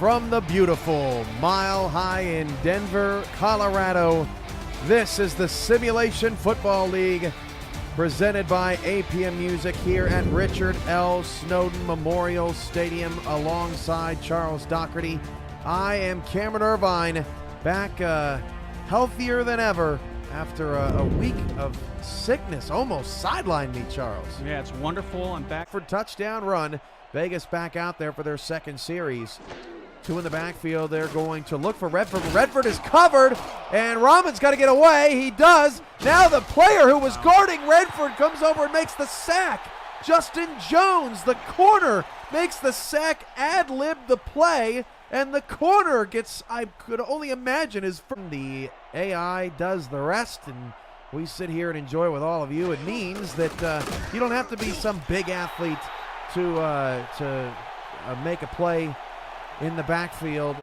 from the beautiful Mile High in Denver, Colorado. This is the Simulation Football League presented by APM Music here at Richard L. Snowden Memorial Stadium alongside Charles Doherty. I am Cameron Irvine, back healthier than ever after a week of sickness. Almost sidelined me, Charles. Yeah, it's wonderful. I'm back for touchdown run. Vegas back out there for their second series. Two in the backfield. They're going to look for Redford. Redford is covered, and Rahman's got to get away. He does. Now the player who was guarding Redford comes over and makes the sack. Justin Jones, the corner, makes the sack, ad-lib the play, and the corner gets, I could only imagine, is from the AI does the rest, and we sit here and enjoy with all of you. It means that you don't have to be some big athlete to make a play in the backfield.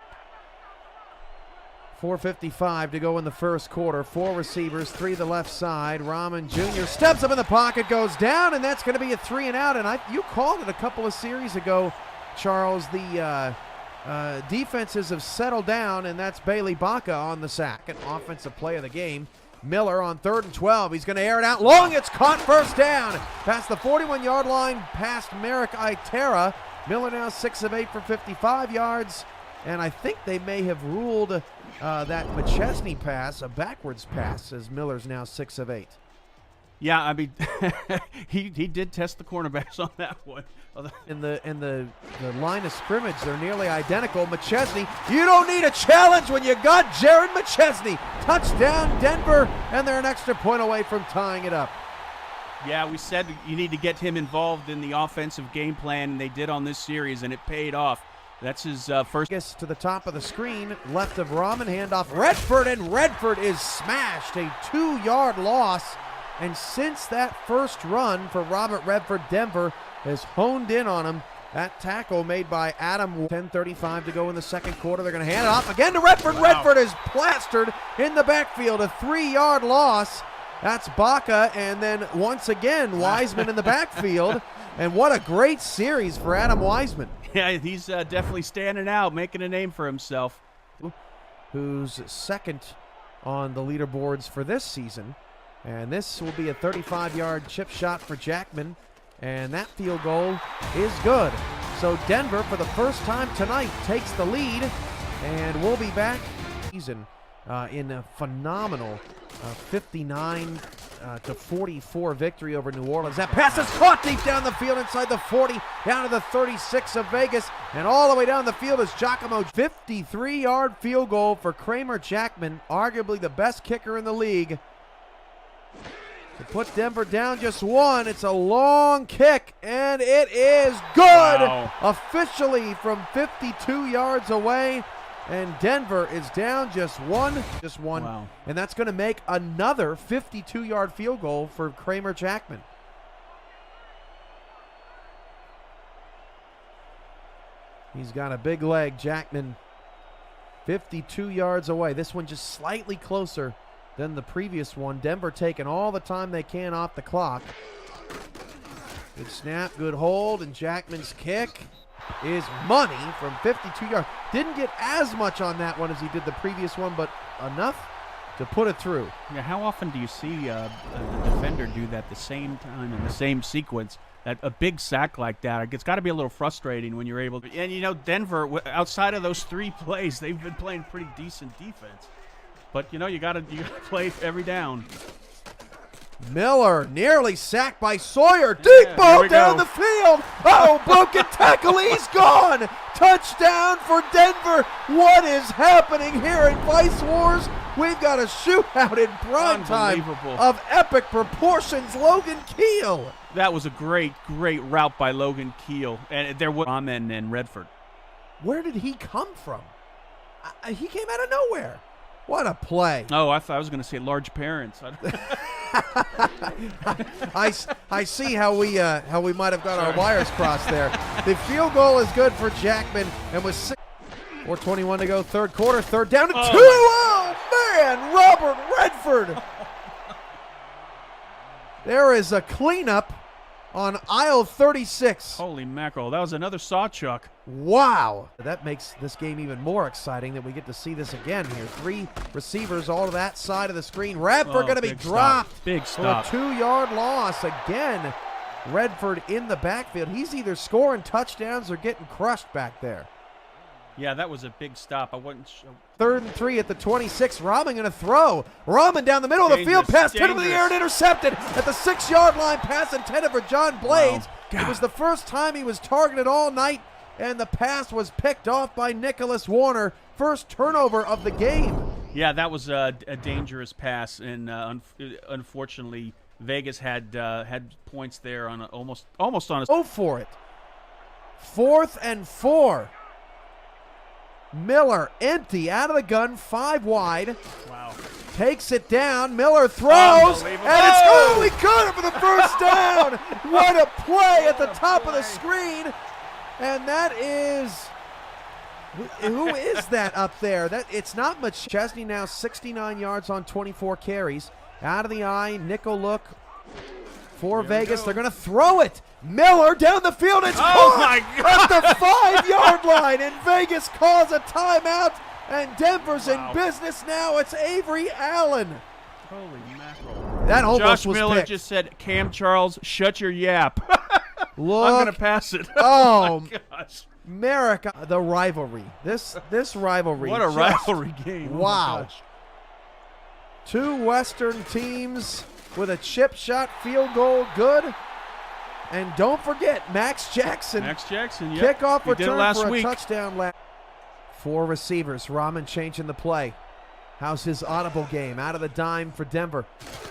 4:55 to go in the first quarter. Four receivers, three to the left side. Rahman Jr. steps up in the pocket, goes down, and that's going to be a 3 and out. And you called it a couple of series ago, Charles. The defenses have settled down, and that's Bailey Baca on the sack. An offensive play of the game. Miller on 3rd and 12. He's going to air it out long. It's caught, first down. Past the 41-yard line, past Merrick Itera. Miller now 6 of 8 for 55 yards. And I think they may have ruled that McChesney pass a backwards pass, as Miller's now 6 of 8. Yeah, I mean, he did test the cornerbacks on that one. In the line of scrimmage, they're nearly identical. McChesney, you don't need a challenge when you got Jared McChesney. Touchdown, Denver, and they're an extra point away from tying it up. Yeah, we said you need to get him involved in the offensive game plan, and they did on this series, and it paid off. That's his first. Gets to the top of the screen, left of Rahman, handoff Redford, and Redford is smashed. A 2-yard loss. And since that first run for Robert Redford, Denver has honed in on him. That tackle made by Adam. 10:35 to go in the second quarter. They're going to hand it off again to Redford. Wow. Redford is plastered in the backfield. A 3-yard loss. That's Baca, and then once again, Wiseman in the backfield. And what a great series for Adam Wiseman. Yeah, he's definitely standing out, making a name for himself. Who's second on the leaderboards for this season. And this will be a 35-yard chip shot for Jackman. And that field goal is good. So Denver, for the first time tonight, takes the lead. And we'll be back season in a phenomenal 59-44 victory over New Orleans. That pass is caught deep down the field inside the 40, down to the 36 of Vegas, and all the way down the field is Giacomo. 53-yard field goal for Kramer Jackman, arguably the best kicker in the league. To put Denver down just one. It's a long kick, and it is good. Wow. Officially from 52 yards away. And Denver is down just one. Wow. And that's going to make another 52-yard field goal for Kramer Jackman. He's got a big leg, Jackman. 52 yards away. This one just slightly closer than the previous one. Denver taking all the time they can off the clock. Good snap, good hold, and Jackman's kick is money from 52 yards. Didn't get as much on that one as he did the previous one, but enough to put it through. Yeah, how often do you see the defender do that the same time in the same sequence? A big sack like that, it's got to be a little frustrating when you're able to. And, you know, Denver, outside of those 3 plays, they've been playing pretty decent defense. But, you know, you got to play every down. Miller nearly sacked by Sawyer. Deep ball down the field. Oh, broken tackle. He's gone. Touchdown for Denver. What is happening here in Vice Wars? We've got a shootout in prime time of epic proportions. Logan Keel. That was a great route by Logan Keel. And there was Rahman and Redford. Where did he come from? He came out of nowhere. What a play. Oh, I thought I was going to say large parents. I see how we might have got our wires crossed there. The field goal is good for Jackman, and with 4:21 to go, third quarter, third down to 2. Oh, man, Robert Redford. There is a cleanup on aisle 36. Holy mackerel. That was another Sawchuck. Wow. That makes this game even more exciting that we get to see this again here. 3 receivers all to that side of the screen. Redford going to be dropped. Big stop. For a 2-yard loss. Again, Redford in the backfield. He's either scoring touchdowns or getting crushed back there. Yeah, that was a big stop. I wasn't 3rd and 3 at the 26. Rahman going to throw. Rahman down the middle of the field. Pass hit him in the air and intercepted at the 6-yard line. Pass intended for John Blades. Wow. It was the first time he was targeted all night, and the pass was picked off by Nicholas Warner. First turnover of the game. Yeah, that was a dangerous pass, and unfortunately, Vegas had points there on almost on a. Go for it. 4th and 4. Miller empty out of the gun, 5 wide. Wow. Takes it down. Miller throws, and it's he caught it for the first down. What a play at the top of the screen, and that is who is that up there? That it's not much. Chesney now 69 yards on 24 carries. Out of the eye, nickel look for Vegas. They're going to throw it. Miller down the field. It's caught at the 5-yard line, and Vegas calls a timeout, and Denver's in business now. It's Avery Allen. Holy mackerel. That almost Josh was Miller picked. just said, Cam Charles, shut your yap. Look. I'm going to pass it. Oh, my gosh. Merrick, the rivalry. This rivalry. What a rivalry game. Wow. Oh my gosh. 2 Western teams with a chip shot field goal good. And don't forget, Max Jackson. Yep. Kickoff He did it return last for a week. touchdown. 4 receivers. Rahman changing the play. How's his audible game? Out of the dime for Denver.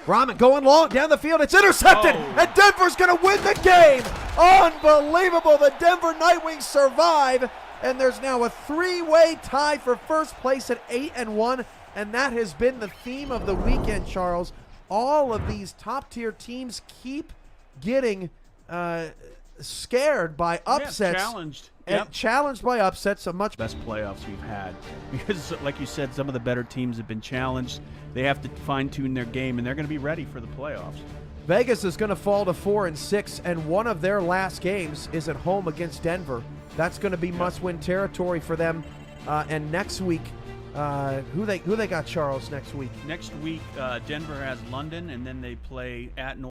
Rahman going long down the field. It's intercepted. And Denver's going to win the game. Unbelievable. The Denver Nightwings survive. And there's now a 3-way tie for first place at 8-1. And that has been the theme of the weekend, Charles. All of these top-tier teams keep getting scared by upsets. Challenged. And challenged by upsets. A much best playoffs we've had, because like you said, some of the better teams have been challenged. They have to fine-tune their game, and they're going to be ready for the playoffs. Vegas is going to fall to 4-6, and one of their last games is at home against Denver. That's going to be must-win territory for them. And next week, who they got, Charles, next week? Next week, Denver has London, and then they play at North.